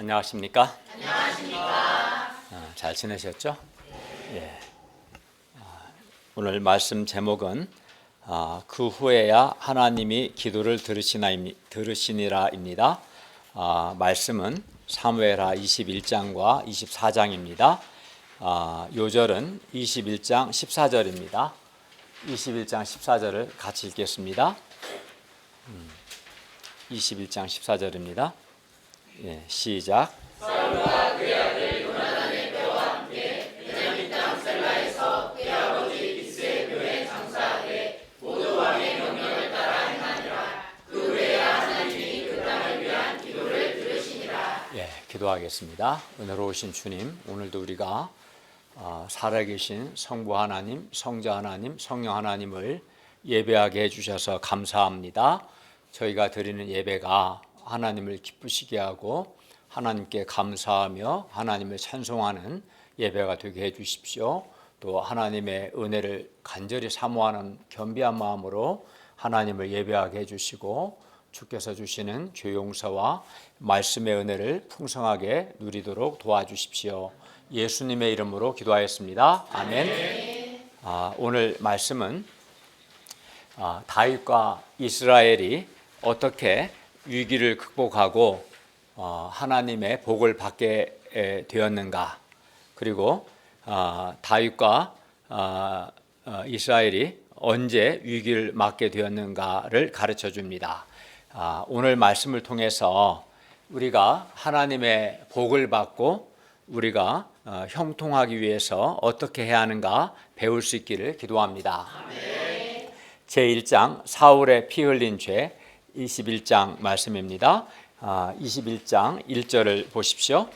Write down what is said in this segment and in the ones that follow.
안녕하십니까? 잘 지내셨죠? 예. 오늘 말씀 제목은 그 후에야 하나님이 기도를 들으시니라입니다. 말씀은 사무엘하 21장과 24장입니다. 요절은 21장 14절입니다. 21장 14절을 같이 읽겠습니다. 21장 14절입니다. 예, 시작. 사울과 그의 아들 요나단의 뼈와 함께 베냐민 땅 셀라에서 그의 아버지 기스의 묘에 장사하되 모두 왕의 명령을 따라 행하니라. 그 후에야 하나님이 그 땅을 위한 기도를 들으시니라. 예, 기도하겠습니다. 은혜로우신 주님, 오늘도 우리가 살아계신 성부 하나님, 성자 하나님, 성령 하나님을 예배하게 해주셔서 감사합니다. 저희가 드리는 예배가 하나님을 기쁘시게 하고 하나님께 감사하며 하나님을 찬송하는 예배가 되게 해주십시오. 또 하나님의 은혜를 간절히 사모하는 겸비한 마음으로 하나님을 예배하게 해주시고 주께서 주시는 죄 용서와 말씀의 은혜를 풍성하게 누리도록 도와주십시오. 예수님의 이름으로 기도하였습니다. 아멘. 오늘 말씀은 다윗과 이스라엘이 어떻게 위기를 극복하고 하나님의 복을 받게 되었는가, 그리고 다윗과 이스라엘이 언제 위기를 맞게 되었는가를 가르쳐 줍니다. 오늘 말씀을 통해서 우리가 하나님의 복을 받고 우리가 형통하기 위해서 어떻게 해야 하는가 배울 수 있기를 기도합니다. 제1장 사울의 피 흘린 죄 21장 말씀입니다. 21장 1절을 보십시오.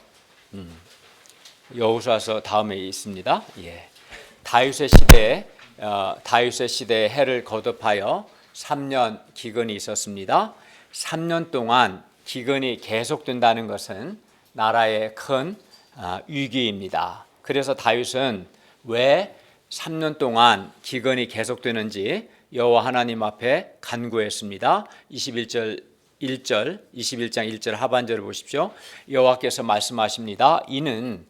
여호수아서 다음에 있습니다. 예. 다윗의 시대에 해를 거듭하여 3년 기근이 있었습니다. 3년 동안 기근이 계속된다는 것은 나라의 큰 위기입니다. 그래서 다윗은 왜 3년 동안 기근이 계속되는지 여호와 하나님 앞에 간구했습니다. 21장 1절 하반절을 보십시오. 여호와께서 말씀하십니다. 이는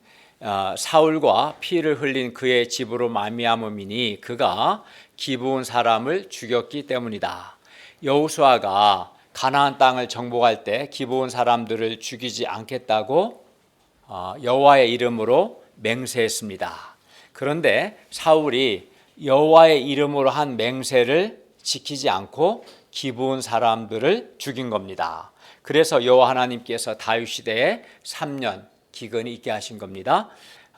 사울과 피를 흘린 그의 집으로 말미암음이니 그가 기브온 사람을 죽였기 때문이다. 여호수아가 가나안 땅을 정복할 때 기브온 사람들을 죽이지 않겠다고 여호와의 이름으로 맹세했습니다. 그런데 사울이 여호와의 이름으로 한 맹세를 지키지 않고 기브온 사람들을 죽인 겁니다. 그래서 여호와 하나님께서 다윗 시대에 3년 기근이 있게 하신 겁니다.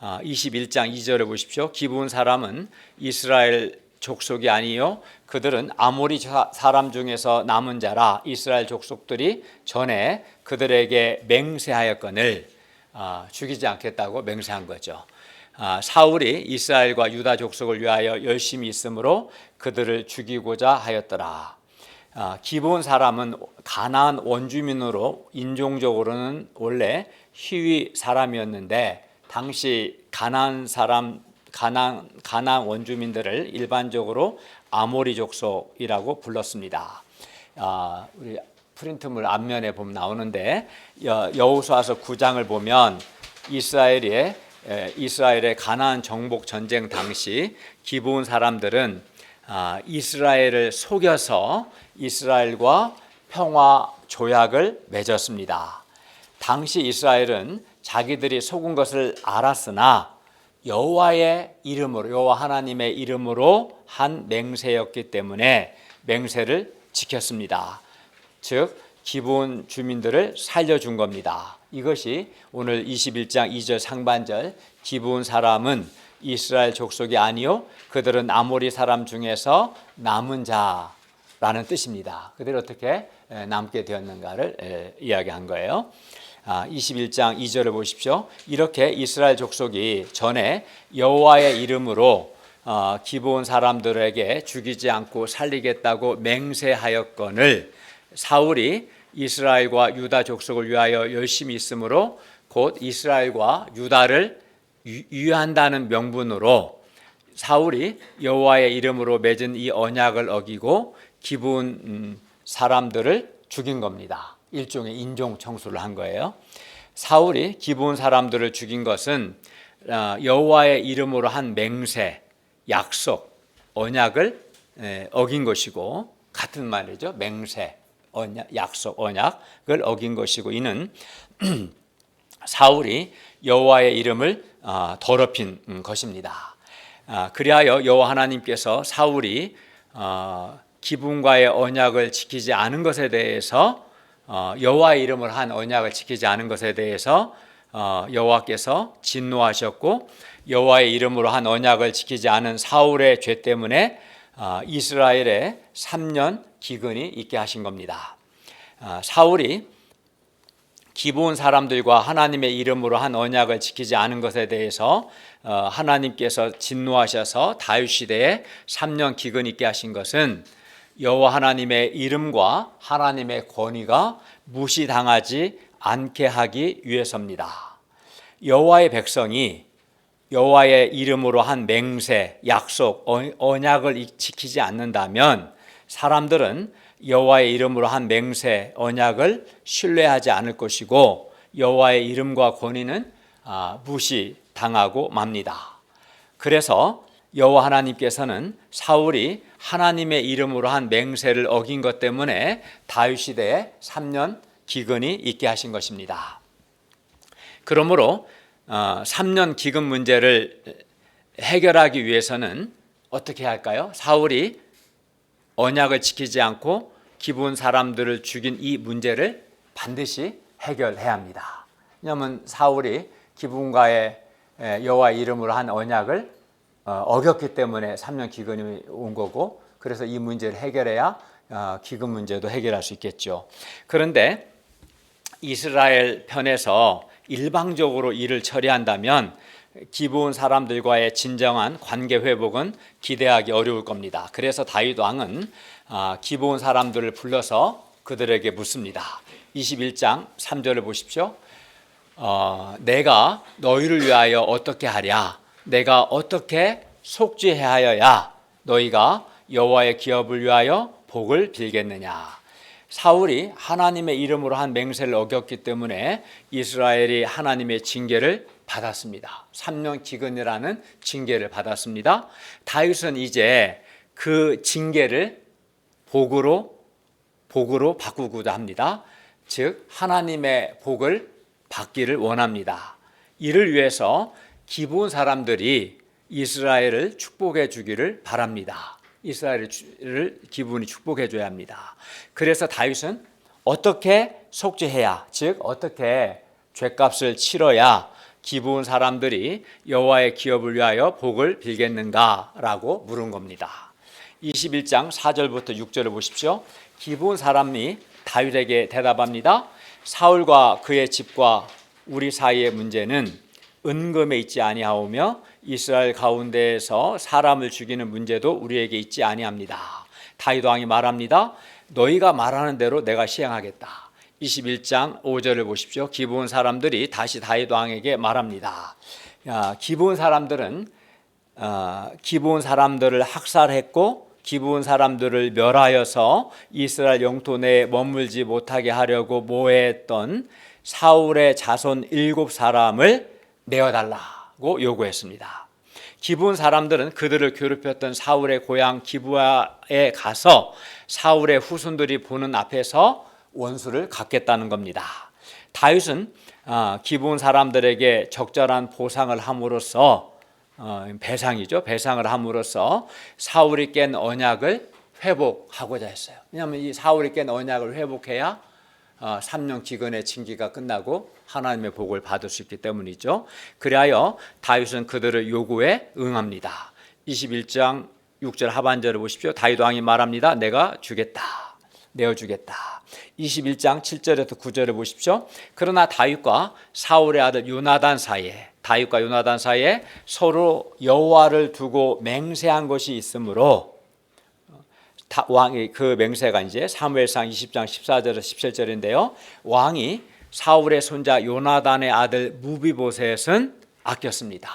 21장 2절을 보십시오. 기브온 사람은 이스라엘 족속이 아니요 그들은 아모리 사람 중에서 남은 자라. 이스라엘 족속들이 전에 그들에게 맹세하였거늘 죽이지 않겠다고 맹세한 거죠. 사울이 이스라엘과 유다 족속을 위하여 열심히 있으므로 그들을 죽이고자 하였더라. 기브온 사람은 가나안 원주민으로 인종적으로는 원래 히위 사람이었는데 당시 가나안 원주민들을 일반적으로 아모리 족속이라고 불렀습니다. 우리 프린트물 앞면에 보면 나오는데 여호수아서 9장을 보면 이스라엘의 가나안 정복 전쟁 당시 기브온 사람들은 이스라엘을 속여서 이스라엘과 평화 조약을 맺었습니다. 당시 이스라엘은 자기들이 속은 것을 알았으나 여호와 하나님의 이름으로 한 맹세였기 때문에 맹세를 지켰습니다. 즉 기브온 주민들을 살려준 겁니다. 이것이 오늘 21장 2절 상반절 기브온 사람은 이스라엘 족속이 아니요 그들은 아모리 사람 중에서 남은 자라는 뜻입니다. 그들이 어떻게 남게 되었는가를 이야기한 거예요. 21장 2절을 보십시오. 이렇게 이스라엘 족속이 전에 여호와의 이름으로 기브온 사람들에게 죽이지 않고 살리겠다고 맹세하였거늘 사울이 이스라엘과 유다 족속을 위하여 열심히 있으므로 곧 이스라엘과 유다를 위한다는 명분으로 사울이 여호와의 이름으로 맺은 이 언약을 어기고 기브온 사람들을 죽인 겁니다. 일종의 인종 청소를 한 거예요. 사울이 기브온 사람들을 죽인 것은 여호와의 이름으로 한 맹세, 약속, 언약을 어긴 것이고, 같은 말이죠. 맹세, 언약, 약속, 언약을 어긴 것이고, 이는 사울이 여호와의 이름을 더럽힌 것입니다. 그리하여 여호와 하나님께서 사울이 기브온과의 언약을 지키지 않은 것에 대해서, 여호와의 이름을 한 언약을 지키지 않은 것에 대해서 여호와께서 진노하셨고, 여호와의 이름으로 한 언약을 지키지 않은 사울의 죄 때문에 이스라엘에 3년 기근이 있게 하신 겁니다. 사울이 기브온 사람들과 하나님의 이름으로 한 언약을 지키지 않은 것에 대해서 하나님께서 진노하셔서 다윗 시대에 3년 기근 있게 하신 것은 여호와 하나님의 이름과 하나님의 권위가 무시당하지 않게 하기 위해서입니다. 여호와의 백성이 여호와의 이름으로 한 맹세, 약속, 언약을 지키지 않는다면 사람들은 여호와의 이름으로 한 맹세, 언약을 신뢰하지 않을 것이고, 여호와의 이름과 권위는 무시당하고 맙니다. 그래서 여호와 하나님께서는 사울이 하나님의 이름으로 한 맹세를 어긴 것 때문에 다윗 시대에 3년 기근이 있게 하신 것입니다. 그러므로 3년 기근 문제를 해결하기 위해서는 어떻게 할까요? 사울이 언약을 지키지 않고 기브온 사람들을 죽인 이 문제를 반드시 해결해야 합니다. 왜냐하면 사울이 기브온과의 여호와의 이름으로 한 언약을 어겼기 때문에 3년 기근이 온 거고, 그래서 이 문제를 해결해야 기근 문제도 해결할 수 있겠죠. 그런데 이스라엘 편에서 일방적으로 일을 처리한다면 기브온 사람들과의 진정한 관계 회복은 기대하기 어려울 겁니다. 그래서 다윗 왕은 기브온 사람들을 불러서 그들에게 묻습니다. 21장 3절을 보십시오. 내가 너희를 위하여 어떻게 하랴? 내가 어떻게 속죄해야 하여야 너희가 여호와의 기업을 위하여 복을 빌겠느냐? 사울이 하나님의 이름으로 한 맹세를 어겼기 때문에 이스라엘이 하나님의 징계를 받았습니다. 3년 기근이라는 징계를 받았습니다. 다윗은 이제 그 징계를 복으로 바꾸고자 합니다. 즉 하나님의 복을 받기를 원합니다. 이를 위해서 기브온 사람들이 이스라엘을 축복해 주기를 바랍니다. 이스라엘을 기브온이 축복해 줘야 합니다. 그래서 다윗은 어떻게 속죄해야, 즉 어떻게 죄값을 치러야 기브온 사람들이 여호와의 기업을 위하여 복을 빌겠는가라고 물은 겁니다. 21장 4절부터 6절을 보십시오. 기브온 사람이 다윗에게 대답합니다. 사울과 그의 집과 우리 사이의 문제는 은금에 있지 아니하오며 이스라엘 가운데에서 사람을 죽이는 문제도 우리에게 있지 아니합니다. 다윗 왕이 말합니다. 너희가 말하는 대로 내가 시행하겠다. 21장 5절을 보십시오. 기브온 사람들이 다시 다윗 왕에게 말합니다. 기브온 사람들을 학살했고 기브온 사람들을 멸하여서 이스라엘 영토 내에 머물지 못하게 하려고 모해했던 사울의 자손 7사람을 내어달라고 요구했습니다. 기브온 사람들은 그들을 괴롭혔던 사울의 고향 기브아에 가서 사울의 후손들이 보는 앞에서 원수를 갚겠다는 겁니다. 다윗은 기브온 사람들에게 적절한 보상을 함으로써 배상을 함으로써 사울이 깬 언약을 회복하고자 했어요. 왜냐하면 이 사울이 깬 언약을 회복해야 3년 기근의 징계가 끝나고 하나님의 복을 받을 수 있기 때문이죠. 그리하여 다윗은 그들의 요구에 응합니다. 21장 6절 하반절을 보십시오. 다윗 왕이 말합니다. 내가 주겠다. 내어주겠다. 21장 7절에서 9절을 보십시오. 그러나 다윗과 사울의 아들 요나단 사이에 서로 여호와를 두고 맹세한 것이 있으므로 왕이 그 맹세가 이제 사무엘상 20장 14절에서 17절인데요. 왕이 사울의 손자 요나단의 아들 무비보셋은 아꼈습니다.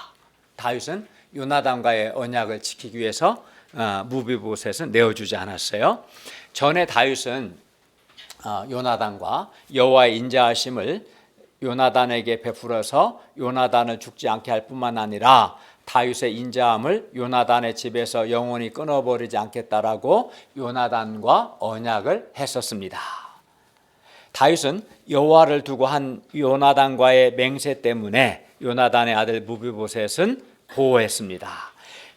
다윗은 요나단과의 언약을 지키기 위해서 무비보셋은 내어주지 않았어요. 전에 다윗은 요나단과 여호와의 인자하심을 요나단에게 베풀어서 요나단을 죽지 않게 할 뿐만 아니라 다윗의 인자함을 요나단의 집에서 영원히 끊어버리지 않겠다라고 요나단과 언약을 했었습니다. 다윗은 여호와를 두고 한 요나단과의 맹세 때문에 요나단의 아들 무비보셋은 보호했습니다.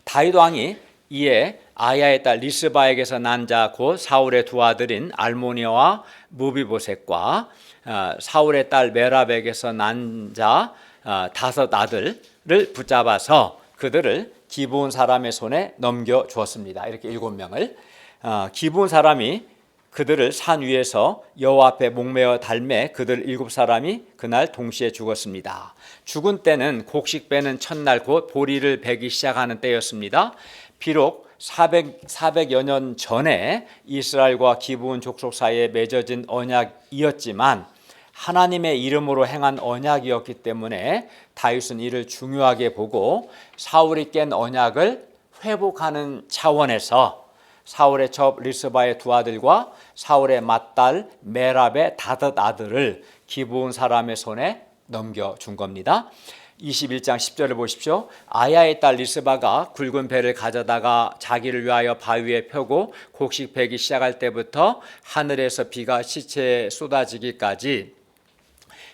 다윗 왕이 이에 아야의 딸 리스바에게서 난 자 곧 사울의 두 아들인 알모니아와 무비보셋과 사울의 딸 메랍에게서 난 자 다섯 아들을 붙잡아서 그들을 기브온 사람의 손에 넘겨 주었습니다. 이렇게 7명을 기브온 사람이 그들을 산 위에서 여호와 앞에 목매어 달매 그들 7사람이 그날 동시에 죽었습니다. 죽은 때는 곡식 빼는 첫날 곧 보리를 베기 시작하는 때였습니다. 비록 400여 년 전에 이스라엘과 기브온 족속 사이에 맺어진 언약이었지만 하나님의 이름으로 행한 언약이었기 때문에 다윗은 이를 중요하게 보고 사울이 깬 언약을 회복하는 차원에서 사울의 첩 리스바의 두 아들과 사울의 맏딸 메랍의 다섯 아들을 기브온 사람의 손에 넘겨준 겁니다. 21장 10절을 보십시오. 아야의 딸 리스바가 굵은 배를 가져다가 자기를 위하여 바위에 펴고 곡식 베기 시작할 때부터 하늘에서 비가 시체에 쏟아지기까지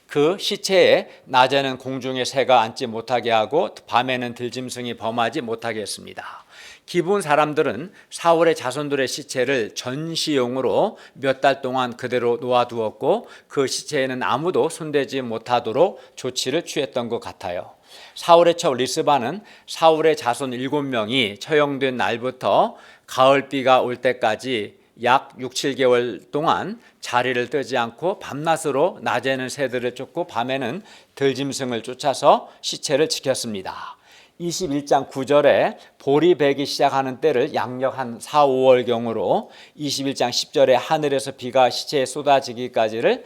그 시체에 낮에는 공중의 새가 앉지 못하게 하고 밤에는 들짐승이 범하지 못하게 했습니다. 기브온 사람들은 사울의 자손들의 시체를 전시용으로 몇 달 동안 그대로 놓아두었고 그 시체에는 아무도 손대지 못하도록 조치를 취했던 것 같아요. 사울의 첩 리스바는 사울의 자손 7명이 처형된 날부터 가을비가 올 때까지 약 6, 7개월 동안 자리를 뜨지 않고 밤낮으로 낮에는 새들을 쫓고 밤에는 들짐승을 쫓아서 시체를 지켰습니다. 21장 9절에 보리 베기 시작하는 때를 양력 한 4, 5월경으로 21장 10절에 하늘에서 비가 시체에 쏟아지기까지를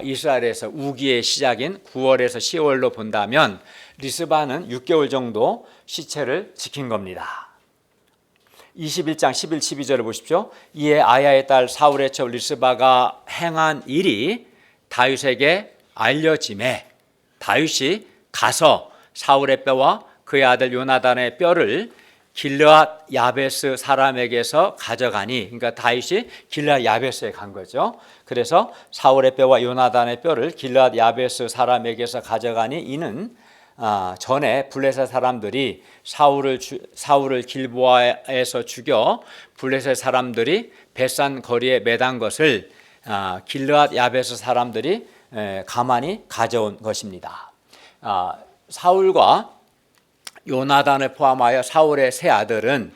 이스라엘에서 우기의 시작인 9월에서 10월로 본다면 리스바는 6개월 정도 시체를 지킨 겁니다. 21장 11, 12절을 보십시오. 이에 아야의 딸 사울의 첩 리스바가 행한 일이 다윗에게 알려짐에 다윗이 가서 사울의 뼈와 그의 아들 요나단의 뼈를 길르앗 야베스 사람에게서 가져가니, 그러니까 다윗이 길르앗 야베스에 간 거죠. 그래서 사울의 뼈와 요나단의 뼈를 길르앗 야베스 사람에게서 가져가니 이는 전에 블레셋 사람들이 사울을 길보아에서 죽여 블레셋 사람들이 벳산 거리에 매단 것을 길르앗 야베스 사람들이 가만히 가져온 것입니다. 사울과 요나단을 포함하여 사울의 세 아들은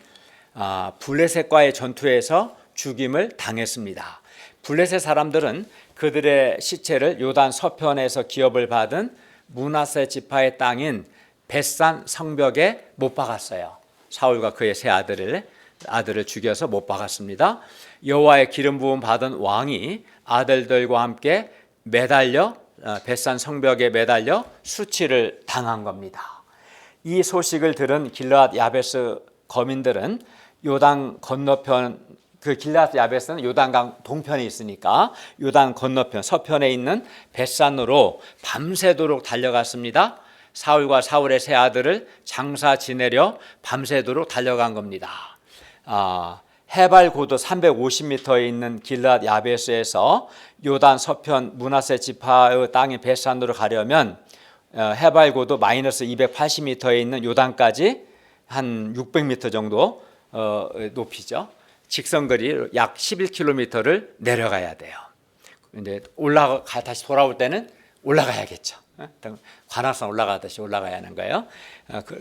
블레셋과의 전투에서 죽임을 당했습니다. 블레셋 사람들은 그들의 시체를 요단 서편에서 기업을 받은 므낫세 지파의 땅인 벳산 성벽에 못 박았어요. 사울과 그의 세 아들을 죽여서 못 박았습니다. 여호와의 기름 부음 받은 왕이 아들들과 함께 매달려 벳산 성벽에 매달려 수치를 당한 겁니다. 이 소식을 들은 길르앗 야베스 거민들은 요단 건너편, 그 길르앗 야베스는 요단강 동편에 있으니까 요단 건너편 서편에 있는 벳산으로 밤새도록 달려갔습니다. 사울과 사울의 세 아들을 장사 지내려 밤새도록 달려간 겁니다. 해발 고도 350m에 있는 길르앗 야베스에서 요단 서편 므낫세 지파의 땅인 벳산으로 가려면 해발 고도 마이너스 280m에 있는 요단까지 한 600m 정도 높이죠. 직선거리 약 11km를 내려가야 돼요. 근데 다시 돌아올 때는 올라가야겠죠. 관악산 올라가듯이 올라가야 하는 거예요.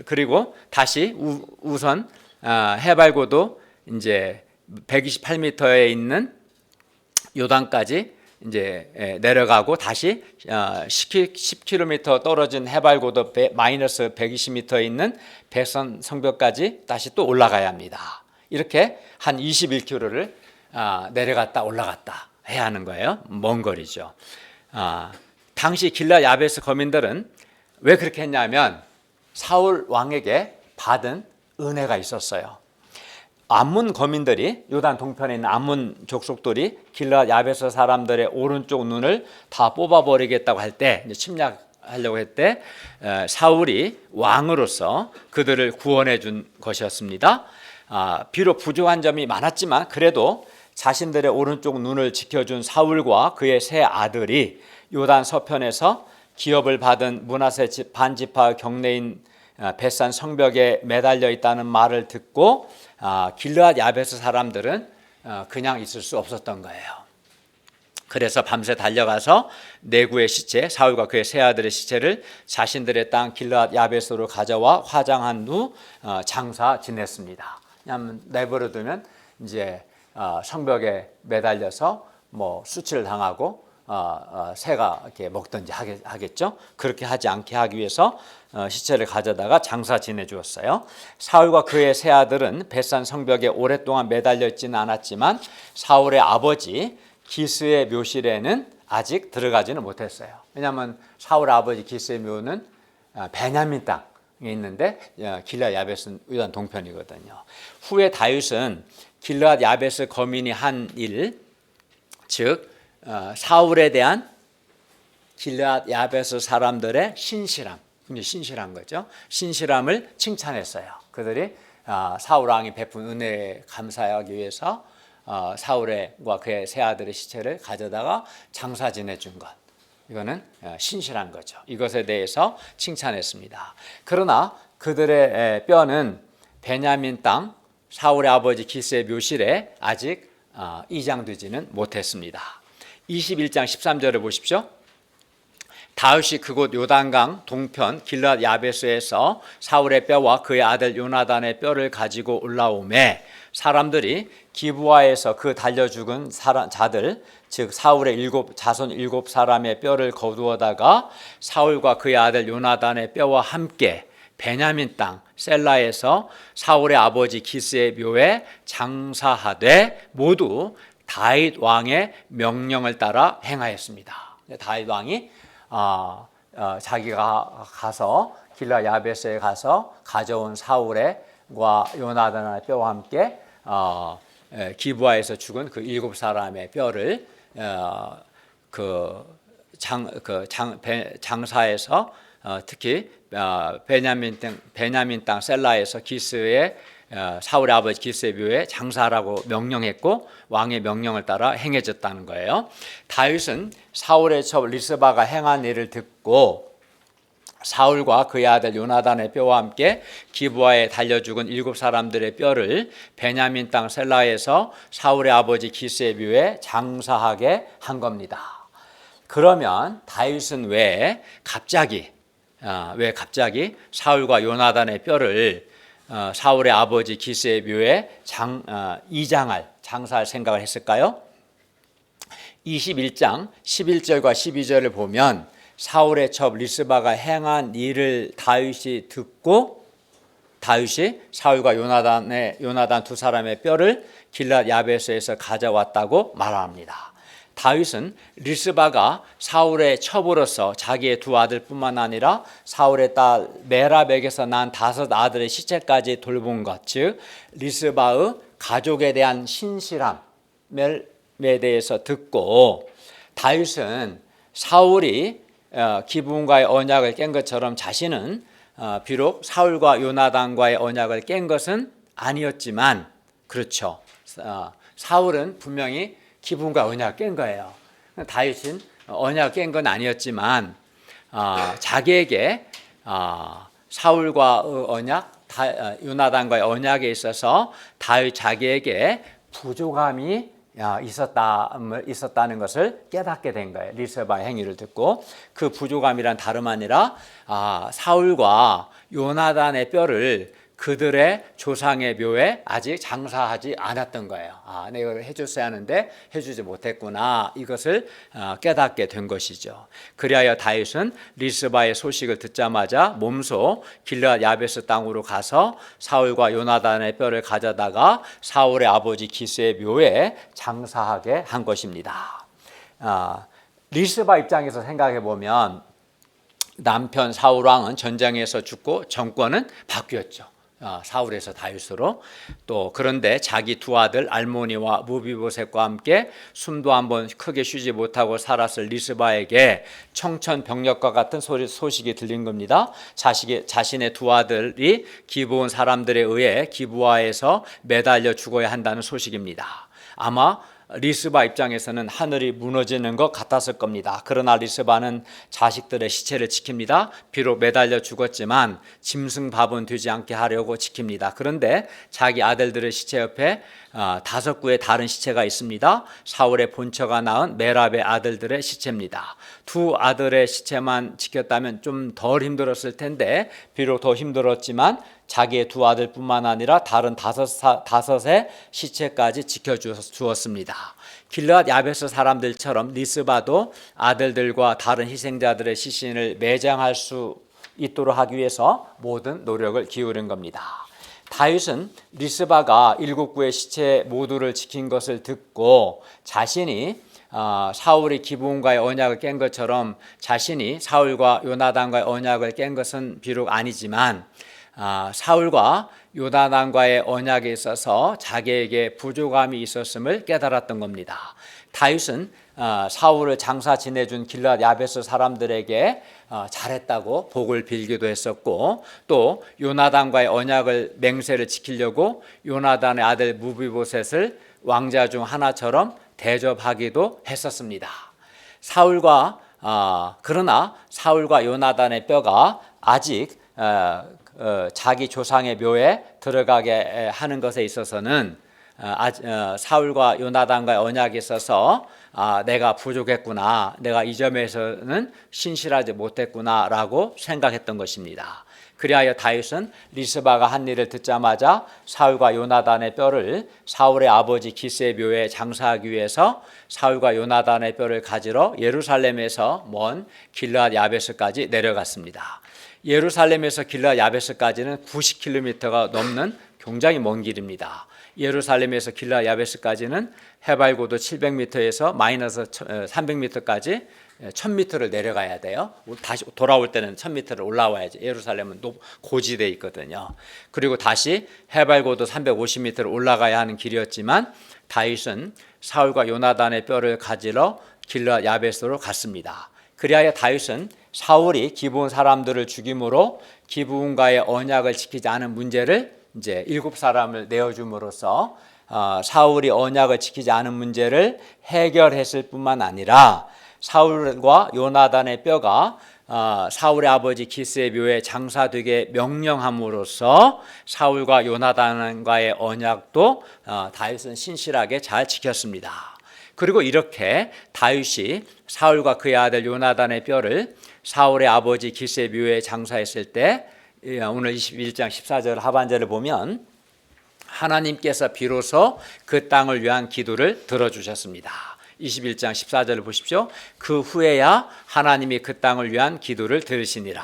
그리고 다시 우선 해발 고도 이제 128m에 있는 요단까지 이제 내려가고 다시 10km 떨어진 해발 고도 마이너스 120m에 있는 벳산 성벽까지 다시 또 올라가야 합니다. 이렇게 한 21km를 내려갔다 올라갔다 해야 하는 거예요. 먼 거리죠. 당시 길르앗 야베스 거민들은 왜 그렇게 했냐면 사울 왕에게 받은 은혜가 있었어요. 암몬 거민들이 요단 동편에 있는 암몬 족속들이 길르앗 야베스 사람들의 오른쪽 눈을 다 뽑아버리겠다고 할 때, 침략하려고 할 때 사울이 왕으로서 그들을 구원해 준 것이었습니다. 비록 부족한 점이 많았지만 그래도 자신들의 오른쪽 눈을 지켜준 사울과 그의 세 아들이 요단 서편에서 기업을 받은 므낫세 반지파 경내인 벳산 성벽에 매달려 있다는 말을 듣고 길르앗 야베스 사람들은 그냥 있을 수 없었던 거예요. 그래서 밤새 달려가서 내구의 시체, 사울과 그의 세 아들의 시체를 자신들의 땅 길르앗 야베스로 가져와 화장한 후 장사 지냈습니다. 왜냐하면 내버려두면 이제 성벽에 매달려서 뭐 수치를 당하고 새가 이렇게 먹든지 하겠죠. 그렇게 하지 않게 하기 위해서 시체를 가져다가 장사 지내주었어요. 사울과 그의 세 아들은 벳산 성벽에 오랫동안 매달려 있지는 않았지만 사울의 아버지 기스의 묘실에는 아직 들어가지는 못했어요. 왜냐하면 사울 아버지 기스의 묘는 베냐민 땅에 있는데 길르앗 야베스는 요단 동편이거든요. 후에 다윗은 길르앗 야베스 거민이 한 일, 즉 사울에 대한 길르앗 야베스 사람들의 신실함, 굉장히 신실한 거죠. 신실함을 칭찬했어요. 그들이 사울 왕이 베푼 은혜에 감사하기 위해서 사울과 그의 세 아들의 시체를 가져다가 장사 지내준 것, 이거는 신실한 거죠. 이것에 대해서 칭찬했습니다. 그러나 그들의 뼈는 베냐민 땅 사울의 아버지 기스의 묘실에 아직 이장되지는 못했습니다. 21장 13절을 보십시오. 다윗이 그곳 요단강 동편 길르앗 야베스에서 사울의 뼈와 그의 아들 요나단의 뼈를 가지고 올라오매 사람들이 기브아에서 그 달려 죽은 자들, 즉 사울의 자손 7사람의 뼈를 거두어다가 사울과 그의 아들 요나단의 뼈와 함께 베냐민 땅 셀라에서 사울의 아버지 기스의 묘에 장사하되 모두 다윗 왕의 명령을 따라 행하였습니다. 다윗 왕이 자기가 가서 길르앗 야베스에 가서 가져온 사울과 요나단의 뼈와 함께 기브아에서 죽은 그 7사람의 뼈를 장사에서 특히 베냐민 땅 셀라에서 기스의 사울의 아버지 기스의 묘에 장사하라고 명령했고 왕의 명령을 따라 행해졌다는 거예요. 다윗은 사울의 첩 리스바가 행한 일을 듣고 사울과 그의 아들 요나단의 뼈와 함께 기브아에 달려 죽은 7사람들의 뼈를 베냐민 땅 셀라에서 사울의 아버지 기스의 묘에 장사하게 한 겁니다. 그러면 다윗은 왜 갑자기 사울과 요나단의 뼈를 사울의 아버지 기스의 묘에 장사할 생각을 했을까요? 21장 11절과 12절을 보면 사울의 첩 리스바가 행한 일을 다윗이 듣고 다윗이 사울과 요나단 두 사람의 뼈를 길르앗 야베스에서 가져왔다고 말합니다. 다윗은 리스바가 사울의 첩으로서 자기의 두 아들뿐만 아니라 사울의 딸 메라백에서 난 5 아들의 시체까지 돌본 것, 즉 리스바의 가족에 대한 신실함에 대해서 듣고 다윗은 사울이 기브온과의 언약을 깬 것처럼 자신은 비록 사울과 요나단과의 언약을 깬 것은 아니었지만, 그렇죠, 사울은 분명히 기브온과 언약을 깬 거예요. 다윗은 언약을 깬 건 아니었지만 자기에게 사울과 언약, 요나단과의 언약에 있어서 다윗 자기에게 부족함이 있었다는 것을 깨닫게 된 거예요. 리스바의 행위를 듣고. 그 부족함이란 다름 아니라 사울과 요나단의 뼈를 그들의 조상의 묘에 아직 장사하지 않았던 거예요. 내가 이걸 해줬어야 하는데 해주지 못했구나, 이것을 깨닫게 된 것이죠. 그리하여 다윗은 리스바의 소식을 듣자마자 몸소 길르앗 야베스 땅으로 가서 사울과 요나단의 뼈를 가져다가 사울의 아버지 기스의 묘에 장사하게 한 것입니다. 리스바 입장에서 생각해 보면 남편 사울 왕은 전쟁에서 죽고 정권은 바뀌었죠. 사울에서 다윗으로. 또 그런데 자기 두 아들 알모니와 무비보셋과 함께 숨도 한번 크게 쉬지 못하고 살았을 리스바에게 청천벽력과 같은 소식이 들린 겁니다. 자신의 두 아들이 기브온 사람들에 의해 기브아에서 매달려 죽어야 한다는 소식입니다. 아마 리스바 입장에서는 하늘이 무너지는 것 같았을 겁니다. 그러나 리스바는 자식들의 시체를 지킵니다. 비록 매달려 죽었지만 짐승 밥은 되지 않게 하려고 지킵니다. 그런데 자기 아들들의 시체 옆에 5구의 다른 시체가 있습니다. 사울의 본처가 낳은 메랍의 아들들의 시체입니다. 두 아들의 시체만 지켰다면 좀 덜 힘들었을 텐데, 비록 더 힘들었지만 자기의 두 아들뿐만 아니라 다른 다섯의 시체까지 지켜주었습니다. 길르앗 야베스 사람들처럼 리스바도 아들들과 다른 희생자들의 시신을 매장할 수 있도록 하기 위해서 모든 노력을 기울인 겁니다. 다윗은 리스바가 7구의 시체 모두를 지킨 것을 듣고 자신이 사울이 기브온과의 언약을 깬 것처럼 자신이 사울과 요나단과의 언약을 깬 것은 비록 아니지만 사울과 요나단과의 언약에 있어서 자기에게 부족함이 있었음을 깨달았던 겁니다. 다윗은 사울을 장사 지내준 길르앗 야베스 사람들에게 잘했다고 복을 빌기도 했었고, 또 요나단과의 언약을 맹세를 지키려고 요나단의 아들 무비보셋을 왕자 중 하나처럼 대접하기도 했었습니다. 그러나 사울과 요나단의 뼈가 아직 자기 조상의 묘에 들어가게 하는 것에 있어서는 사울과 요나단과의 언약에 있어서 내가 부족했구나, 내가 이 점에서는 신실하지 못했구나 라고 생각했던 것입니다. 그리하여 다윗은 리스바가 한 일을 듣자마자 사울과 요나단의 뼈를 사울의 아버지 기스의 묘에 장사하기 위해서 사울과 요나단의 뼈를 가지러 예루살렘에서 먼 길르앗 야베스까지 내려갔습니다. 예루살렘에서 길르앗 야베스까지는 90km가 넘는 굉장히 먼 길입니다. 예루살렘에서 길르앗 야베스까지는 해발고도 700m에서 마이너스 300m까지 1000m를 내려가야 돼요. 다시 돌아올 때는 1000m를 올라와야지. 예루살렘은 고지대에 있거든요. 그리고 다시 해발고도 350m를 올라가야 하는 길이었지만 다윗은 사울과 요나단의 뼈를 가지러 길르앗 야베스로 갔습니다. 그리하여 다윗은 사울이 기브온 사람들을 죽임으로 기브온과의 언약을 지키지 않은 문제를 이제 7사람을 내어줌으로써 사울이 언약을 지키지 않은 문제를 해결했을 뿐만 아니라 사울과 요나단의 뼈가 사울의 아버지 기스의 묘에 장사되게 명령함으로써 사울과 요나단과의 언약도 다윗은 신실하게 잘 지켰습니다. 그리고 이렇게 다윗이 사울과 그의 아들 요나단의 뼈를 사울의 아버지 기스의 묘에 장사했을 때, 오늘 21장 14절 하반절을 보면 하나님께서 비로소 그 땅을 위한 기도를 들어주셨습니다. 21장 14절을 보십시오. 그 후에야 하나님이 그 땅을 위한 기도를 들으시니라.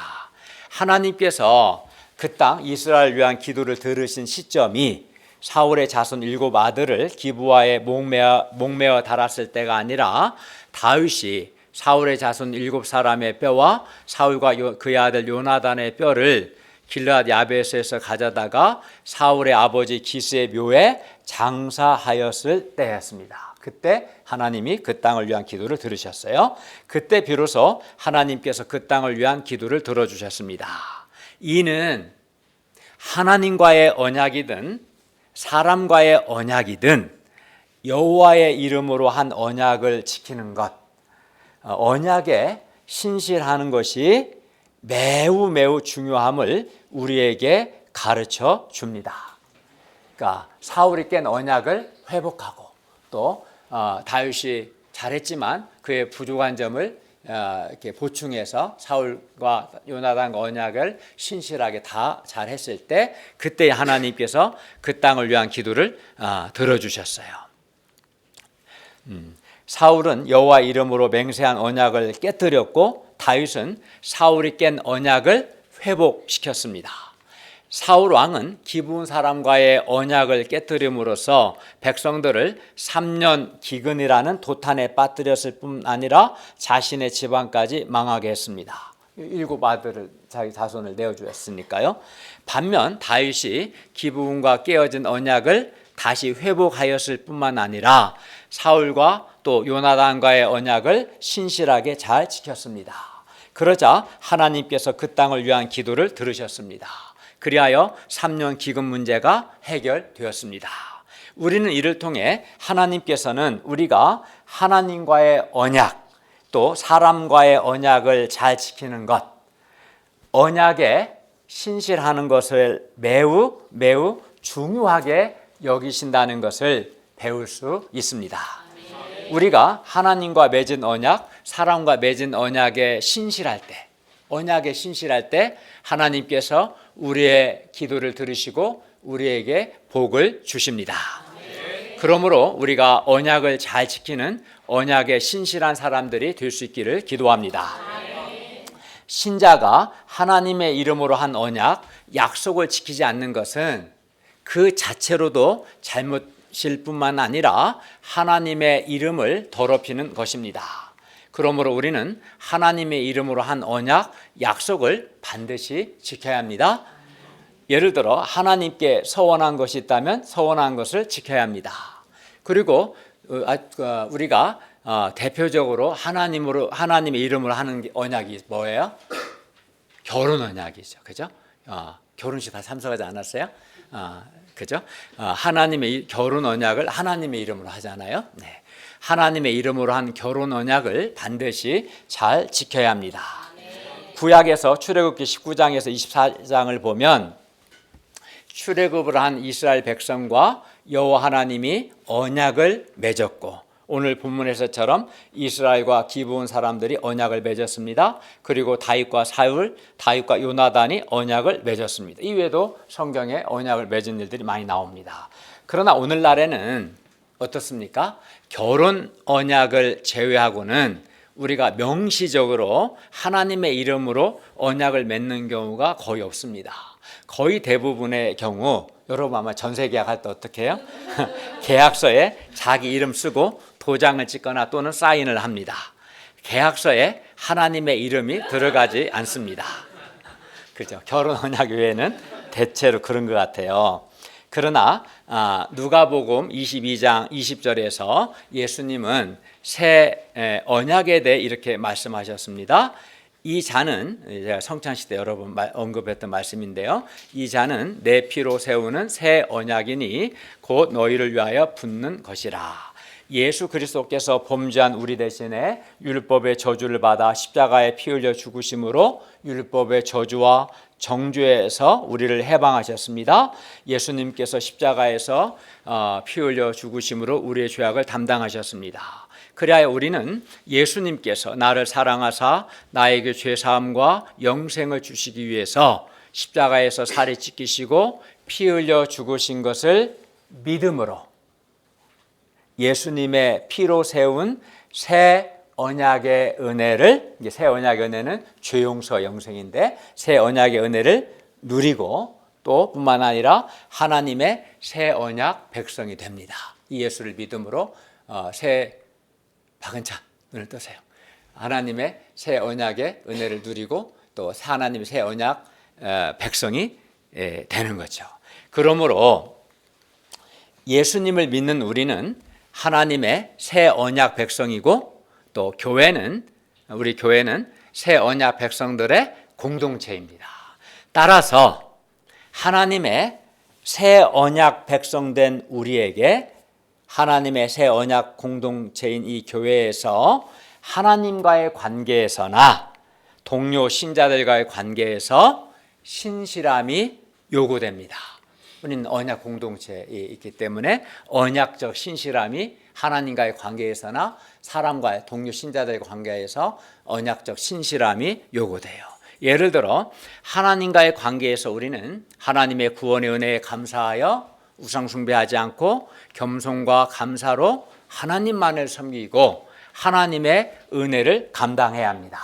하나님께서 그 땅 이스라엘을 위한 기도를 들으신 시점이 사울의 자손 7 아들을 기브아에 목매어 달았을 때가 아니라 다윗이 사울의 자손 7사람의 뼈와 사울과 그의 아들 요나단의 뼈를 길르앗 야베스에서 가져다가 사울의 아버지 기스의 묘에 장사하였을 때였습니다. 그때 하나님이 그 땅을 위한 기도를 들으셨어요. 그때 비로소 하나님께서 그 땅을 위한 기도를 들어주셨습니다. 이는 하나님과의 언약이든 사람과의 언약이든 여호와의 이름으로 한 언약을 지키는 것, 언약에 신실하는 것이 매우 중요함을 우리에게 가르쳐 줍니다. 그러니까 사울이 깬 언약을 회복하고, 또 다윗이 잘했지만 그의 부족한 점을 이렇게 보충해서 사울과 요나단과 언약을 신실하게 다 잘했을 때, 그때 하나님께서 그 땅을 위한 기도를 들어주셨어요. 사울은 여호와 이름으로 맹세한 언약을 깨뜨렸고, 다윗은 사울이 깬 언약을 회복시켰습니다. 사울 왕은 기브온 사람과의 언약을 깨뜨림으로써 백성들을 3년 기근이라는 도탄에 빠뜨렸을 뿐 아니라 자신의 집안까지 망하게 했습니다. 7 아들을 자기 자손을 내어주었으니까요. 반면 다윗이 기브온과 깨어진 언약을 다시 회복하였을 뿐만 아니라 사울과 또 요나단과의 언약을 신실하게 잘 지켰습니다. 그러자 하나님께서 그 땅을 위한 기도를 들으셨습니다. 그리하여 3년 기근 문제가 해결되었습니다. 우리는 이를 통해 하나님께서는 우리가 하나님과의 언약, 또 사람과의 언약을 잘 지키는 것, 언약에 신실하는 것을 매우 중요하게 여기신다는 것을 배울 수 있습니다. 우리가 하나님과 맺은 언약, 사람과 맺은 언약에 신실할 때 하나님께서 우리의 기도를 들으시고 우리에게 복을 주십니다. 그러므로 우리가 언약을 잘 지키는 언약에 신실한 사람들이 될 수 있기를 기도합니다. 신자가 하나님의 이름으로 한 언약, 약속을 지키지 않는 것은 그 자체로도 잘못일 뿐만 아니라 하나님의 이름을 더럽히는 것입니다. 그러므로 우리는 하나님의 이름으로 한 언약, 약속을 반드시 지켜야 합니다. 예를 들어 하나님께 서원한 것이 있다면 서원한 것을 지켜야 합니다. 그리고 우리가 대표적으로 하나님의 이름으로 하는 언약이 뭐예요? 결혼 언약이죠. 그죠? 결혼식 다 참석하지 않았어요? 그죠? 하나님의 결혼 언약을 하나님의 이름으로 하잖아요. 네. 하나님의 이름으로 한 결혼 언약을 반드시 잘 지켜야 합니다. 구약에서 출애굽기 19장에서 24장을 보면 출애굽을 한 이스라엘 백성과 여호와 하나님이 언약을 맺었고, 오늘 본문에서처럼 이스라엘과 기브온 사람들이 언약을 맺었습니다. 그리고 다윗과 사울, 다윗과 요나단이 언약을 맺었습니다. 이외에도 성경에 언약을 맺은 일들이 많이 나옵니다. 그러나 오늘날에는 어떻습니까? 결혼 언약을 제외하고는 우리가 명시적으로 하나님의 이름으로 언약을 맺는 경우가 거의 없습니다. 거의 대부분의 경우, 여러분 아마 전세 계약할 때 어떻게 해요? 계약서에 자기 이름 쓰고 도장을 찍거나 또는 사인을 합니다. 계약서에 하나님의 이름이 들어가지 않습니다. 그죠? 결혼 언약 외에는 대체로 그런 것 같아요. 그러나 누가복음 22장 20절에서 예수님은 새 언약에 대해 이렇게 말씀하셨습니다. 이 잔은, 제가 성찬식 때 여러 번 언급했던 말씀인데요, 이 잔은 내 피로 세우는 새 언약이니 곧 너희를 위하여 붓는 것이라. 예수 그리스도께서 범죄한 우리 대신에 율법의 저주를 받아 십자가에 피 흘려 죽으심으로 율법의 저주와 정죄에서 우리를 해방하셨습니다. 예수님께서 십자가에서 피 흘려 죽으심으로 우리의 죄악을 담당하셨습니다. 그리하여 우리는 예수님께서 나를 사랑하사 나에게 죄사함과 영생을 주시기 위해서 십자가에서 살이 찢기시고 피 흘려 죽으신 것을 믿음으로, 예수님의 피로 세운 새 언약의 은혜를, 새 언약의 은혜는 죄 용서 영생인데, 새 언약의 은혜를 누리고 또 뿐만 아니라 하나님의 새 언약 백성이 됩니다. 이 예수를 믿음으로 새 박은찬 눈을 뜨세요. 하나님의 새 언약의 은혜를 누리고 또 하나님의 새 언약 백성이 되는 거죠. 그러므로 예수님을 믿는 우리는 하나님의 새 언약 백성이고, 또 우리 교회는 새 언약 백성들의 공동체입니다. 따라서 하나님의 새 언약 백성된 우리에게 하나님의 새 언약 공동체인 이 교회에서 하나님과의 관계에서나 동료 신자들과의 관계에서 신실함이 요구됩니다. 우리는 언약 공동체에 있기 때문에 언약적 신실함이 하나님과의 관계에서나 사람과의 동료 신자들의 관계에서 언약적 신실함이 요구돼요. 예를 들어 하나님과의 관계에서 우리는 하나님의 구원의 은혜에 감사하여 우상 숭배하지 않고 겸손과 감사로 하나님만을 섬기고 하나님의 은혜를 감당해야 합니다.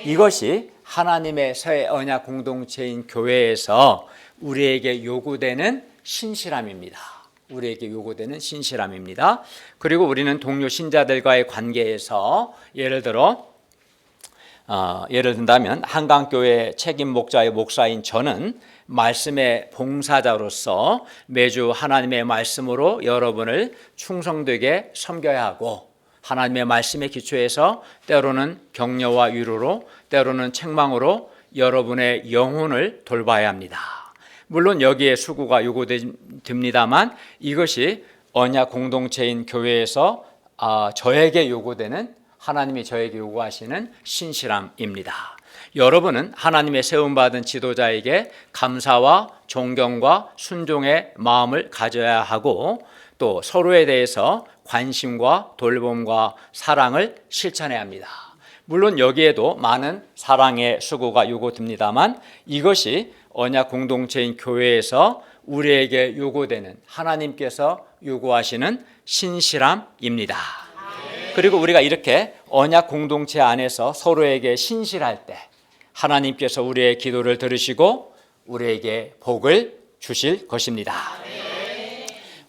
이것이 하나님의 새 언약 공동체인 교회에서 우리에게 요구되는 신실함입니다. 우리에게 요구되는 신실함입니다. 그리고 우리는 동료 신자들과의 관계에서 예를 들어 예를 든다면 한강교회 책임 목자의 목사인 저는 말씀의 봉사자로서 매주 하나님의 말씀으로 여러분을 충성되게 섬겨야 하고, 하나님의 말씀에 기초해서 때로는 격려와 위로로, 때로는 책망으로 여러분의 영혼을 돌봐야 합니다. 물론 여기에 수고가 요구됩니다만 이것이 언약 공동체인 교회에서 저에게 요구되는, 하나님이 저에게 요구하시는 신실함입니다. 여러분은 하나님의 세움받은 지도자에게 감사와 존경과 순종의 마음을 가져야 하고, 또 서로에 대해서 관심과 돌봄과 사랑을 실천해야 합니다. 물론 여기에도 많은 사랑의 수고가 요구됩니다만 이것이 언약 공동체인 교회에서 우리에게 요구되는, 하나님께서 요구하시는 신실함입니다. 그리고 우리가 이렇게 언약 공동체 안에서 서로에게 신실할 때 하나님께서 우리의 기도를 들으시고 우리에게 복을 주실 것입니다.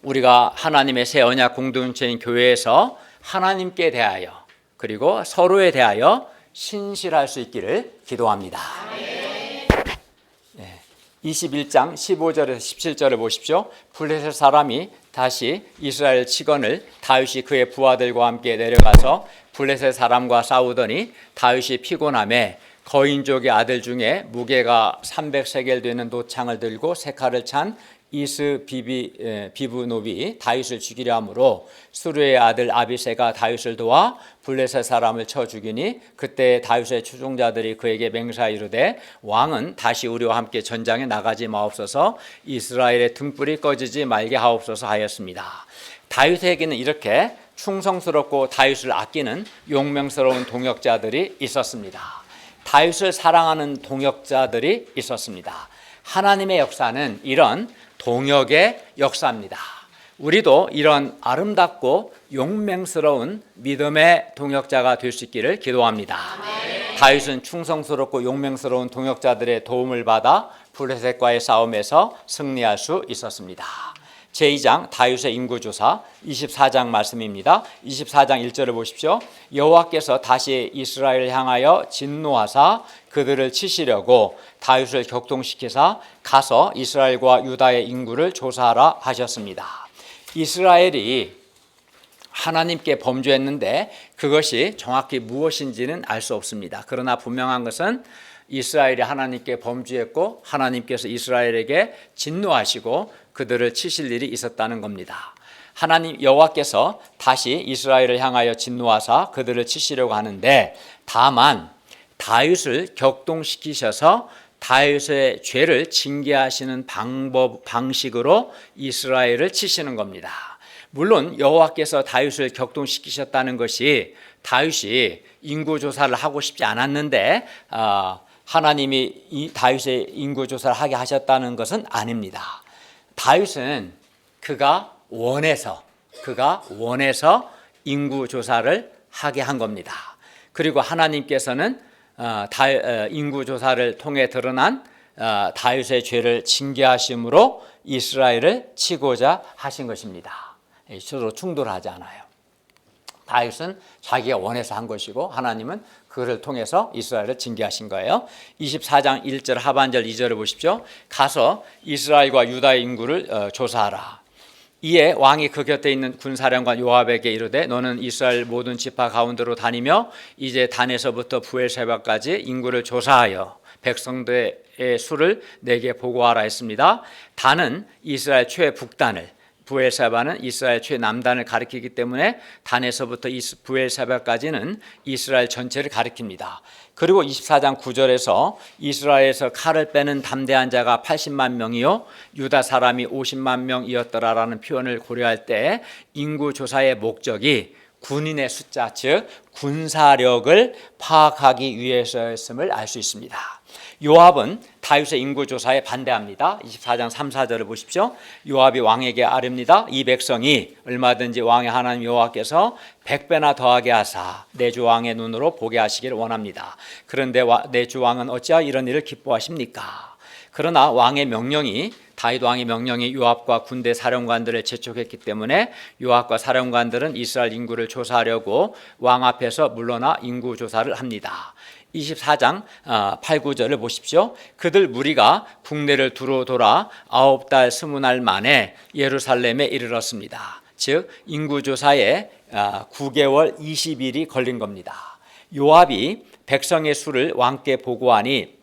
우리가 하나님의 새 언약 공동체인 교회에서 하나님께 대하여 그리고 서로에 대하여 신실할 수 있기를 기도합니다. 21장 15절에서 17절을 보십시오. 블레셋 사람이 다시 이스라엘 직원을 다윗이 그의 부하들과 함께 내려가서 블레셋 사람과 싸우더니 다윗이 피곤함에 거인족의 아들 중에 무게가 300세겔 되는 노창을 들고 세 칼을 찬 비브노비 다윗을 죽이려 하므로 수르의 아들 아비새가 다윗을 도와 블레셋 사람을 쳐 죽이니 그때 다윗의 추종자들이 그에게 맹세하여 이르되 왕은 다시 우리와 함께 전장에 나가지 마옵소서, 이스라엘의 등불이 꺼지지 말게 하옵소서 하였습니다. 다윗에게는 이렇게 충성스럽고 다윗을 아끼는 용맹스러운 동역자들이 있었습니다. 다윗을 사랑하는 동역자들이 있었습니다. 하나님의 역사는 이런 동역의 역사입니다. 우리도 이런 아름답고 용맹스러운 믿음의 동역자가 될 수 있기를 기도합니다. 다윗은 충성스럽고 용맹스러운 동역자들의 도움을 받아 블레셋과의 싸움에서 승리할 수 있었습니다. 제2장 다윗의 인구조사 24장 말씀입니다. 24장 1절을 보십시오. 여호와께서 다시 이스라엘을 향하여 진노하사 그들을 치시려고 다윗을 격동시키사 가서 이스라엘과 유다의 인구를 조사하라 하셨습니다. 이스라엘이 하나님께 범죄했는데 그것이 정확히 무엇인지는 알 수 없습니다. 그러나 분명한 것은 이스라엘이 하나님께 범죄했고 하나님께서 이스라엘에게 진노하시고 그들을 치실 일이 있었다는 겁니다. 하나님 여호와께서 다시 이스라엘을 향하여 진노하사 그들을 치시려고 하는데, 다만 다윗을 격동시키셔서 다윗의 죄를 징계하시는 방식으로 이스라엘을 치시는 겁니다. 물론 여호와께서 다윗을 격동시키셨다는 것이 다윗이 인구조사를 하고 싶지 않았는데 하나님이 이 다윗의 인구조사를 하게 하셨다는 것은 아닙니다. 다윗은 그가 원해서 인구조사를 하게 한 겁니다. 그리고 하나님께서는 인구조사를 통해 드러난 다윗의 죄를 징계하심으로 이스라엘을 치고자 하신 것입니다. 서로 충돌하지 않아요. 다윗은 자기가 원해서 한 것이고 하나님은 그를 통해서 이스라엘을 징계하신 거예요. 24장 1절 하반절 2절을 보십시오. 가서 이스라엘과 유다의 인구를 조사하라. 이에 왕이 그 곁에 있는 군사령관 요압에게 이르되 너는 이스라엘 모든 지파 가운데로 다니며 이제 단에서부터 부엘세바까지 인구를 조사하여 백성들의 수를 내게 보고하라 했습니다. 단은 이스라엘 최북단을, 부엘세바는 이스라엘 최남단을 가리키기 때문에 단에서부터 부엘세바까지는 이스라엘 전체를 가리킵니다. 그리고 24장 9절에서 이스라엘에서 칼을 빼는 담대한 자가 80만 명이요 유다 사람이 50만 명이었더라라는 표현을 고려할 때 인구조사의 목적이 군인의 숫자, 즉 군사력을 파악하기 위해서였음을 알 수 있습니다. 요압은 다윗의 인구조사에 반대합니다. 24장 3, 4절을 보십시오. 요압이 왕에게 아뢰니다. 이 백성이 얼마든지 왕의 하나님 여호와께서 100배나 더하게 하사 내 주 왕의 눈으로 보게 하시기를 원합니다. 그런데 내 주 왕은 어찌하여 이런 일을 기뻐하십니까? 그러나 왕의 명령이 다윗 왕의 명령이 요압과 군대 사령관들을 재촉했기 때문에 요압과 사령관들은 이스라엘 인구를 조사하려고 왕 앞에서 물러나 인구 조사를 합니다. 24장 8, 9절을 보십시오. 그들 무리가 국내를 두루 돌아 9달 20날 만에 예루살렘에 이르렀습니다. 즉 인구조사에 9개월 20일이 걸린 겁니다. 요압이 백성의 수를 왕께 보고하니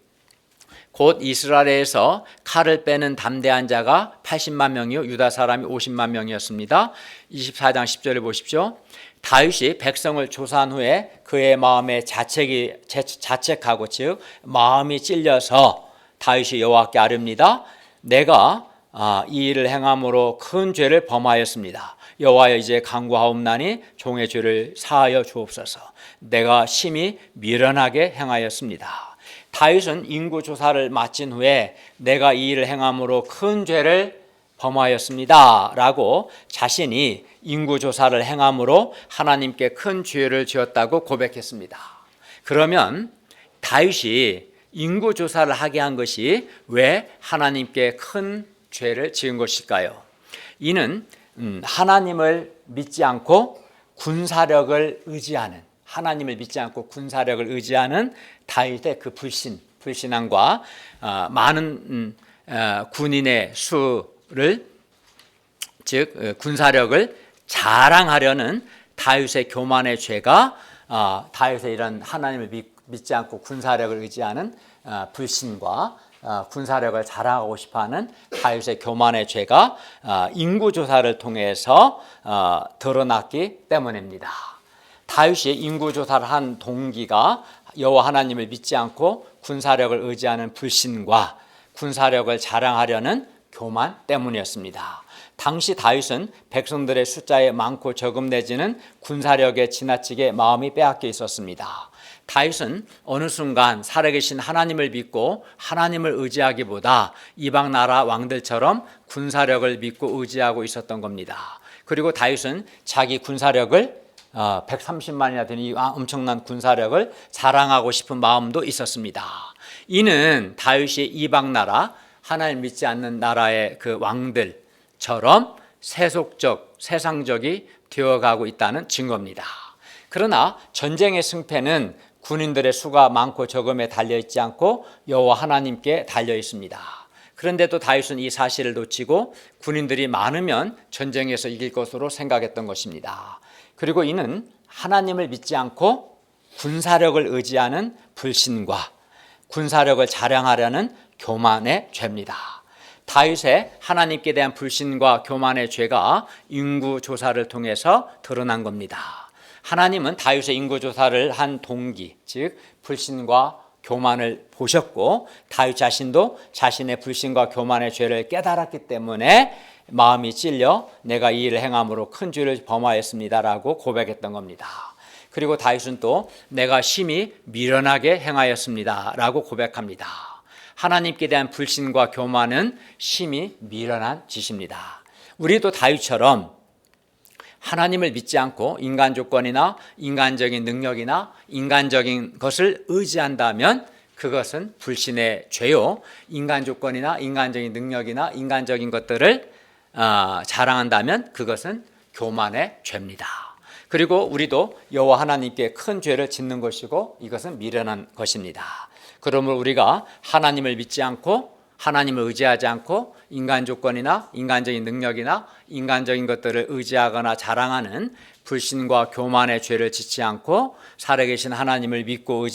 곧 이스라엘에서 칼을 빼는 담대한 자가 80만 명이요 유다 사람이 50만 명이었습니다. 24장 10절을 보십시오. 다윗이 백성을 조사한 후에 그의 마음에 자책하고 즉 마음이 찔려서 다윗이 여호와께 아뢰옵니다. 내가 이 일을 행함으로 큰 죄를 범하였습니다. 여호와여 이제 간구하옵나니 종의 죄를 사하여 주옵소서. 내가 심히 미련하게 행하였습니다. 다윗은 인구 조사를 마친 후에 내가 이 일을 행함으로 큰 죄를 범하였습니다 라고 자신이 인구조사를 행함으로 하나님께 큰 죄를 지었다고 고백했습니다. 그러면 다윗이 인구조사를 하게 한 것이 왜 하나님께 큰 죄를 지은 것일까요? 이는 하나님을 믿지 않고 군사력을 의지하는 다윗의 그 불신함과 많은 군인의 수를 즉 군사력을 자랑하려는 다윗의 교만의 죄가 다윗의 이런 하나님을 믿지 않고 군사력을 의지하는 불신과 군사력을 자랑하고 싶어하는 다윗의 교만의 죄가 인구조사를 통해서 드러났기 때문입니다. 다윗이 인구조사를 한 동기가 여호와 하나님을 믿지 않고 군사력을 의지하는 불신과 군사력을 자랑하려는 교만 때문이었습니다. 당시 다윗은 백성들의 숫자에 많고 적음 내지는 군사력에 지나치게 마음이 빼앗겨 있었습니다. 다윗은 어느 순간 살아계신 하나님을 믿고 하나님을 의지하기보다 이방 나라 왕들처럼 군사력을 믿고 의지하고 있었던 겁니다. 그리고 다윗은 자기 군사력을 130만이나 되는 이 엄청난 군사력을 자랑하고 싶은 마음도 있었습니다. 이는 다윗이 이방 나라 하나님 믿지 않는 나라의 그 왕들처럼 세상적이 되어가고 있다는 증거입니다. 그러나 전쟁의 승패는 군인들의 수가 많고 적음에 달려있지 않고 여호와 하나님께 달려있습니다. 그런데도 다윗은 이 사실을 놓치고 군인들이 많으면 전쟁에서 이길 것으로 생각했던 것입니다. 그리고 이는 하나님을 믿지 않고 군사력을 의지하는 불신과 군사력을 자랑하려는 교만의 죄입니다. 다윗의 하나님께 대한 불신과 교만의 죄가 인구조사를 통해서 드러난 겁니다. 하나님은 다윗의 인구조사를 한 동기, 즉 불신과 교만을 보셨고 다윗 자신도 자신의 불신과 교만의 죄를 깨달았기 때문에 마음이 찔려 내가 이 일을 행함으로 큰 죄를 범하였습니다라고 고백했던 겁니다. 그리고 다윗은 또 내가 심히 미련하게 행하였습니다라고 고백합니다. 하나님께 대한 불신과 교만은 심히 미련한 짓입니다. 우리도 다윗처럼 하나님을 믿지 않고 인간 조건이나 인간적인 능력이나 인간적인 것을 의지한다면 그것은 불신의 죄요. 인간 조건이나 인간적인 능력이나 인간적인 것들을 자랑한다면 그것은 교만의 죄입니다. 그리고 우리도 여호와 하나님께 큰 죄를 짓는 것이고 이것은 미련한 것입니다. 그러므로 우리가 하나님을 믿지 않고 하나님을 의지하지 않고 인간 조건이나 인간적인 능력이나 인간적인 것들을 의지하거나 자랑하는 불신과 교만의 죄를 짓지 않고 살아계신 하나님을 믿고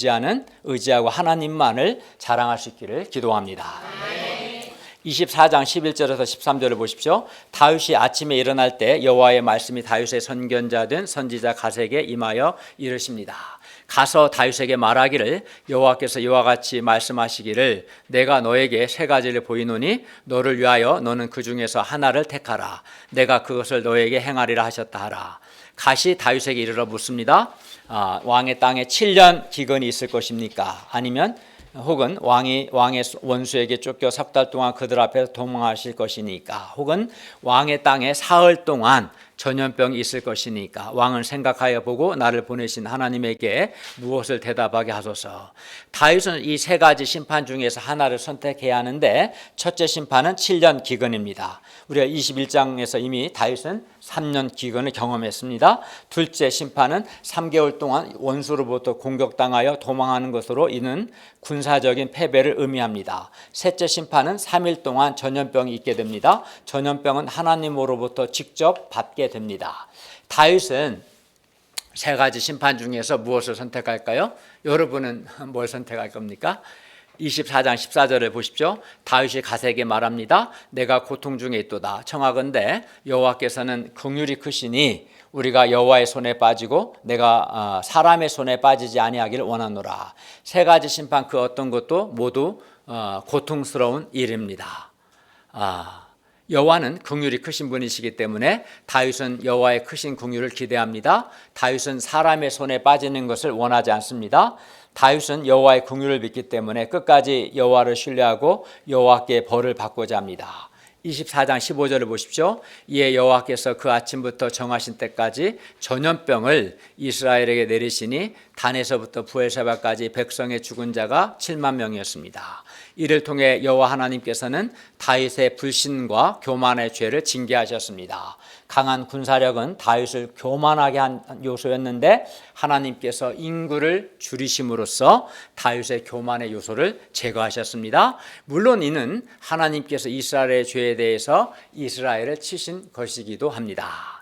의지하고 하나님만을 자랑할 수 있기를 기도합니다. 24장 11절에서 13절을 보십시오. 다윗이 아침에 일어날 때 여호와의 말씀이 다윗의 선견자 된 선지자 갓에게 임하여 이르십니다. 가서 다윗에게 말하기를 여호와께서 이와 같이 말씀하시기를 내가 너에게 세 가지를 보이노니 너를 위하여 너는 그 중에서 하나를 택하라. 내가 그것을 너에게 행하리라 하셨다 하라. 갓이 다윗에게 이르러 묻습니다. 왕의 땅에 7년 기근이 있을 것입니까? 아니면 혹은 왕의 원수에게 쫓겨 석 달 동안 그들 앞에서 도망하실 것이니까 혹은 왕의 땅에 사흘 동안 전염병이 있을 것이니까 왕은 생각하여 보고 나를 보내신 하나님에게 무엇을 대답하게 하소서. 다윗은 이 세 가지 심판 중에서 하나를 선택해야 하는데 첫째 심판은 7년 기근입니다. 우리가 21장에서 이미 다윗은 3년 기근을 경험했습니다. 둘째 심판은 3개월 동안 원수로부터 공격당하여 도망하는 것으로 이는 군사적인 패배를 의미합니다. 셋째 심판은 3일 동안 전염병이 있게 됩니다. 전염병은 하나님으로부터 직접 받게 됩니다. 다윗은 세 가지 심판 중에서 무엇을 선택할까요? 여러분은 뭘 선택할 겁니까? 24장 14절을 보십시오. 다윗이 갓에게 말합니다. 내가 고통 중에 있도다. 청하건대 여호와께서는 긍휼이 크시니 우리가 여호와의 손에 빠지고 내가 사람의 손에 빠지지 아니하기를 원하노라. 세 가지 심판 그 어떤 것도 모두 고통스러운 일입니다. 여호와는 긍휼이 크신 분이시기 때문에 다윗은 여호와의 크신 긍휼을 기대합니다. 다윗은 사람의 손에 빠지는 것을 원하지 않습니다. 다윗은 여호와의 긍휼을 믿기 때문에 끝까지 여호와를 신뢰하고 여호와께 벌을 받고자 합니다. 24장 15절을 보십시오. 이에 여호와께서 그 아침부터 정하신 때까지 전염병을 이스라엘에게 내리시니 단에서부터 부엘세바까지 백성의 죽은 자가 7만 명이었습니다. 이를 통해 여호와 하나님께서는 다윗의 불신과 교만의 죄를 징계하셨습니다. 강한 군사력은 다윗을 교만하게 한 요소였는데 하나님께서 인구를 줄이심으로써 다윗의 교만의 요소를 제거하셨습니다. 물론 이는 하나님께서 이스라엘의 죄에 대해서 이스라엘을 치신 것이기도 합니다.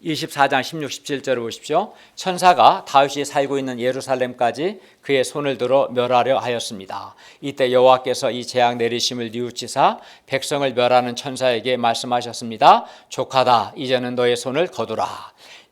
24장 16, 17절을 보십시오. 천사가 다윗이 살고 있는 예루살렘까지 그의 손을 들어 멸하려 하였습니다. 이때 여호와께서 이 재앙 내리심을 뉘우치사 백성을 멸하는 천사에게 말씀하셨습니다. 족하다. 이제는 너의 손을 거두라.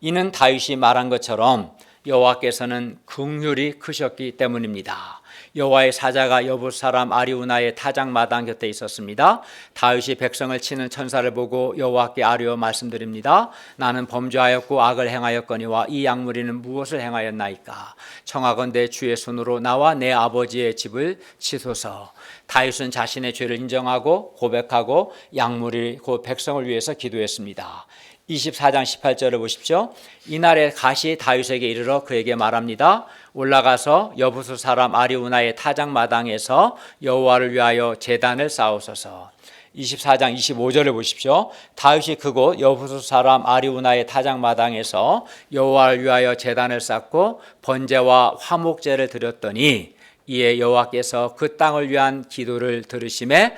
이는 다윗이 말한 것처럼 여호와께서는 긍휼이 크셨기 때문입니다. 여호와의 사자가 여부 사람 아리우나의 타작 마당 곁에 있었습니다. 다윗이 백성을 치는 천사를 보고 여호와께 아뢰어 말씀드립니다. 나는 범죄하였고 악을 행하였거니와 이 약무리는 무엇을 행하였나이까? 청하건대 주의 손으로 나와 내 아버지의 집을 치소서. 다윗은 자신의 죄를 인정하고 고백하고 약무리 곧 백성을 위해서 기도했습니다. 24장 18절을 보십시오. 이날에 갓이 다윗에게 이르러 그에게 말합니다. 올라가서 여부수 사람 아리우나의 타작 마당에서 여호와를 위하여 제단을 쌓으소서. 24장 25절을 보십시오. 다윗이 그곳 여부수 사람 아리우나의 타작 마당에서 여호와를 위하여 제단을 쌓고 번제와 화목제를 드렸더니 이에 여호와께서 그 땅을 위한 기도를 들으심에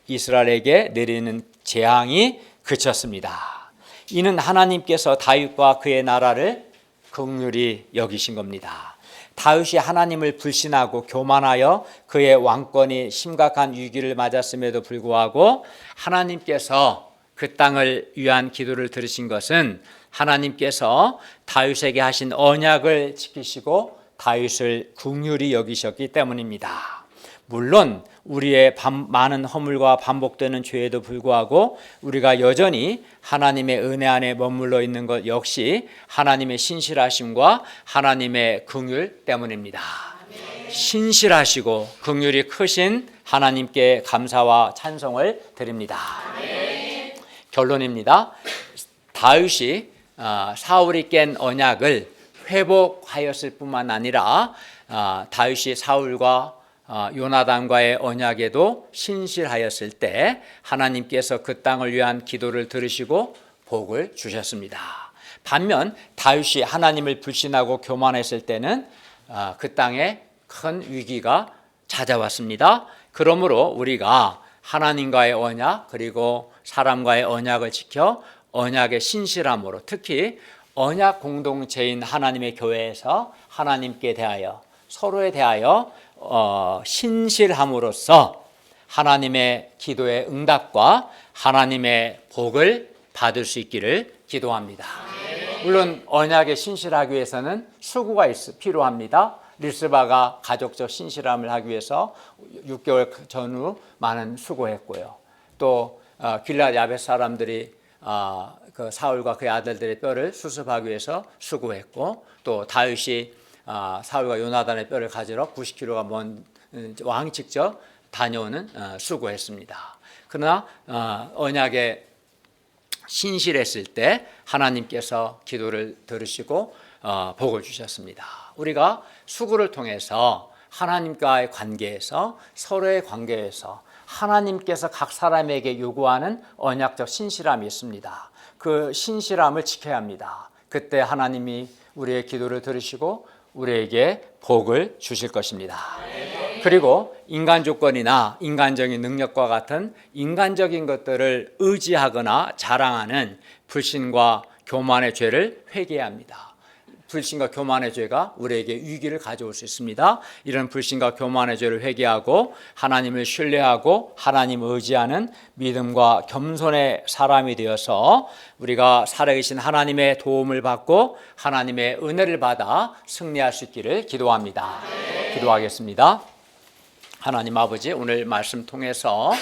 이스라엘에게 내리는 재앙이 그쳤습니다. 이는 하나님께서 다윗과 그의 나라를 긍휼히 여기신 겁니다. 다윗이 하나님을 불신하고 교만하여 그의 왕권이 심각한 위기를 맞았음에도 불구하고 하나님께서 그 땅을 위한 기도를 들으신 것은 하나님께서 다윗에게 하신 언약을 지키시고 다윗을 긍휼히 여기셨기 때문입니다. 물론 우리의 많은 허물과 반복되는 죄에도 불구하고 우리가 여전히 하나님의 은혜 안에 머물러 있는 것 역시 하나님의 신실하심과 하나님의 긍휼 때문입니다. 신실하시고 긍휼이 크신 하나님께 감사와 찬송을 드립니다. 결론입니다. 다윗이 사울이 깬 언약을 회복하였을 뿐만 아니라 다윗이 사울과 요나단과의 언약에도 신실하였을 때 하나님께서 그 땅을 위한 기도를 들으시고 복을 주셨습니다. 반면 다윗이 하나님을 불신하고 교만했을 때는 그 땅에 큰 위기가 찾아왔습니다. 그러므로 우리가 하나님과의 언약 그리고 사람과의 언약을 지켜 언약의 신실함으로 특히 언약 공동체인 하나님의 교회에서 하나님께 대하여 서로에 대하여 신실함으로써 하나님의 기도의 응답과 하나님의 복을 받을 수 있기를 기도합니다. 물론 언약에 신실하기 위해서는 수고가 필요합니다. 리스바가 가족적 신실함을 하기 위해서 6개월 전후 많은 수고했고요. 또 길앗 야벳 사람들이 그 사울과 그의 아들들의 뼈를 수습하기 위해서 수고했고 또 다윗이 사울과 요나단의 뼈를 가지러 90km가 먼 왕이 직접 다녀오는 수고했습니다. 그러나 언약의 신실했을 때 하나님께서 기도를 들으시고 복을 주셨습니다. 우리가 수고를 통해서 하나님과의 관계에서 서로의 관계에서 하나님께서 각 사람에게 요구하는 언약적 신실함이 있습니다. 그 신실함을 지켜야 합니다. 그때 하나님이 우리의 기도를 들으시고 우리에게 복을 주실 것입니다. 그리고 인간 조건이나 인간적인 능력과 같은 인간적인 것들을 의지하거나 자랑하는 불신과 교만의 죄를 회개해야 합니다. 불신과 교만의 죄가 우리에게 위기를 가져올 수 있습니다. 이런 불신과 교만의 죄를 회개하고 하나님을 신뢰하고 하나님을 의지하는 믿음과 겸손의 사람이 되어서 우리가 살아계신 하나님의 도움을 받고 하나님의 은혜를 받아 승리할 수 있기를 기도합니다. 기도하겠습니다. 하나님 아버지, 오늘 말씀 통해서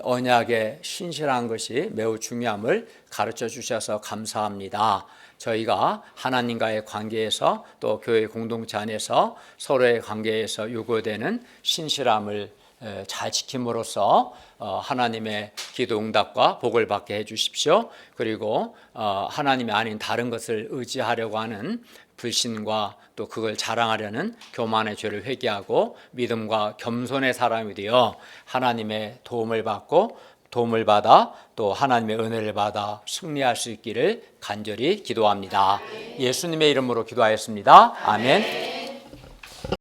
언약의 신실한 것이 매우 중요함을 가르쳐 주셔서 감사합니다. 저희가 하나님과의 관계에서 또 교회 공동체 안에서 서로의 관계에서 요구되는 신실함을 잘 지킴으로써 하나님의 기도 응답과 복을 받게 해 주십시오. 그리고 하나님이 아닌 다른 것을 의지하려고 하는 불신과 또 그걸 자랑하려는 교만의 죄를 회개하고 믿음과 겸손의 사람이 되어 하나님의 도움을 받아 또 하나님의 은혜를 받아 승리할 수 있기를 간절히 기도합니다. 예수님의 이름으로 기도하였습니다. 아멘.